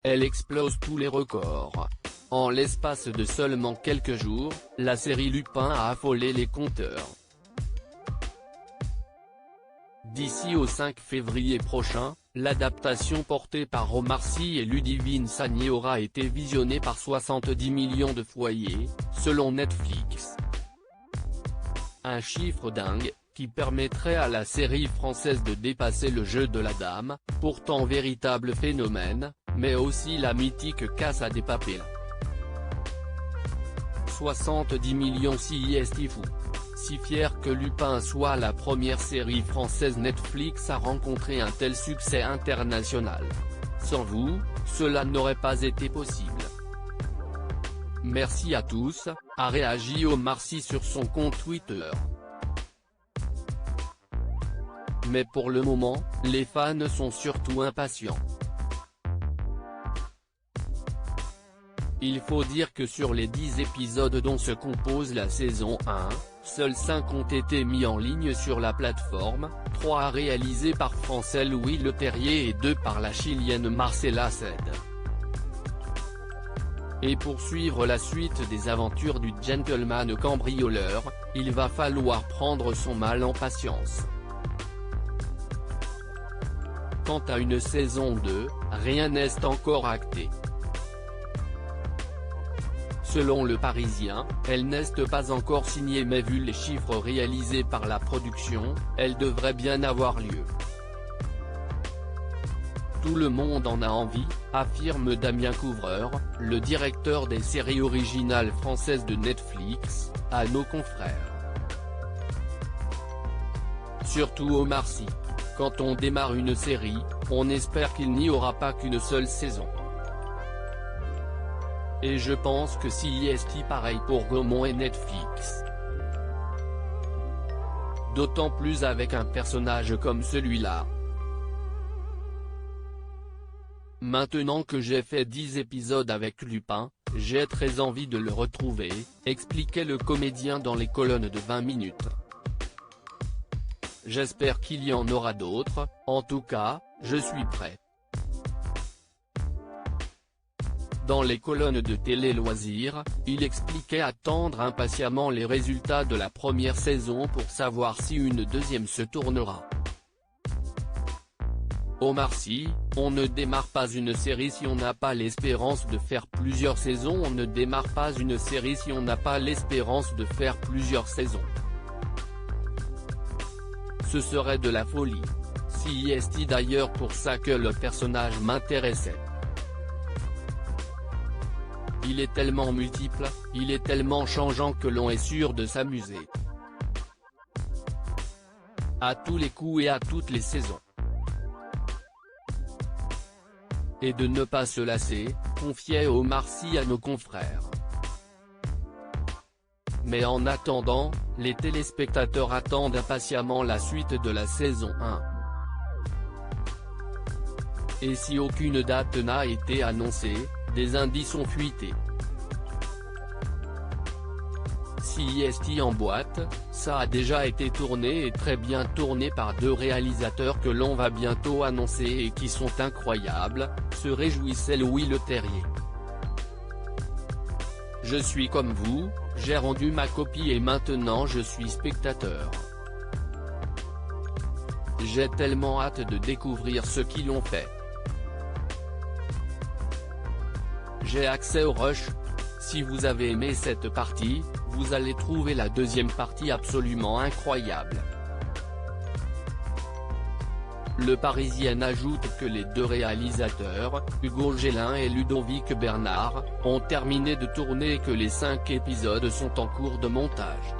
elle explose tous les records. En l'espace de seulement quelques jours, la série Lupin a affolé les compteurs. D'ici au 5 février prochain, l'adaptation portée par Omar Sy et Ludivine Sagnier aura été visionnée par 70 millions de foyers, selon Netflix. Un chiffre dingue, qui permettrait à la série française de dépasser le jeu de la dame, pourtant véritable phénomène, mais aussi la mythique Casa de Papel. 70 millions c'est fou. Si fier que Lupin soit la première série française Netflix à rencontrer un tel succès international. Sans vous, cela n'aurait pas été possible. Merci à tous, a réagi Omar Sy sur son compte Twitter. Mais pour le moment, les fans sont surtout impatients. Il faut dire que sur les 10 épisodes dont se compose la saison 1, seuls 5 ont été mis en ligne sur la plateforme, 3 réalisés par Français Louis Leterrier et 2 par la Chilienne Marcela Ced. Et pour suivre la suite des aventures du gentleman cambrioleur, il va falloir prendre son mal en patience. Quant à une saison 2, rien n'est encore acté. Selon Le Parisien, elle n'est pas encore signée mais vu les chiffres réalisés par la production, elle devrait bien avoir lieu. Tout le monde en a envie, affirme Damien Couvreur, le directeur des séries originales françaises de Netflix, à nos confrères. Surtout Omar Sy. Quand on démarre une série, on espère qu'il n'y aura pas qu'une seule saison. Et je pense que c'est pareil pour Gaumont et Netflix. D'autant plus avec un personnage comme celui-là. Maintenant que j'ai fait 10 épisodes avec Lupin, j'ai très envie de le retrouver, expliquait le comédien dans les colonnes de 20 minutes. J'espère qu'il y en aura d'autres, en tout cas, je suis prêt. Dans les colonnes de Télé Loisirs, il expliquait attendre impatiemment les résultats de la première saison pour savoir si une deuxième se tournera. Omar Sy, on ne démarre pas une série si on n'a pas l'espérance de faire plusieurs saisons. On ne démarre pas une série si on n'a pas l'espérance de faire plusieurs saisons. Ce serait de la folie. C'est d'ailleurs pour ça que le personnage m'intéressait. Il est tellement multiple, il est tellement changeant que l'on est sûr de s'amuser. À tous les coups et à toutes les saisons. Et de ne pas se lasser, confiait Omar Sy à nos confrères. Mais en attendant, les téléspectateurs attendent impatiemment la suite de la saison 1. Et si aucune date n'a été annoncée, des indices ont fuité. C'est en boîte, ça a déjà été tourné et très bien tourné par 2 réalisateurs que l'on va bientôt annoncer et qui sont incroyables, se réjouissait Louis Leterrier. Je suis comme vous, j'ai rendu ma copie et maintenant je suis spectateur. J'ai tellement hâte de découvrir ce qu'ils ont fait. J'ai accès au rush. Si vous avez aimé cette partie, vous allez trouver la deuxième partie absolument incroyable. Le Parisien ajoute que les 2 réalisateurs, Hugo Gélin et Ludovic Bernard, ont terminé de tourner et que les 5 épisodes sont en cours de montage.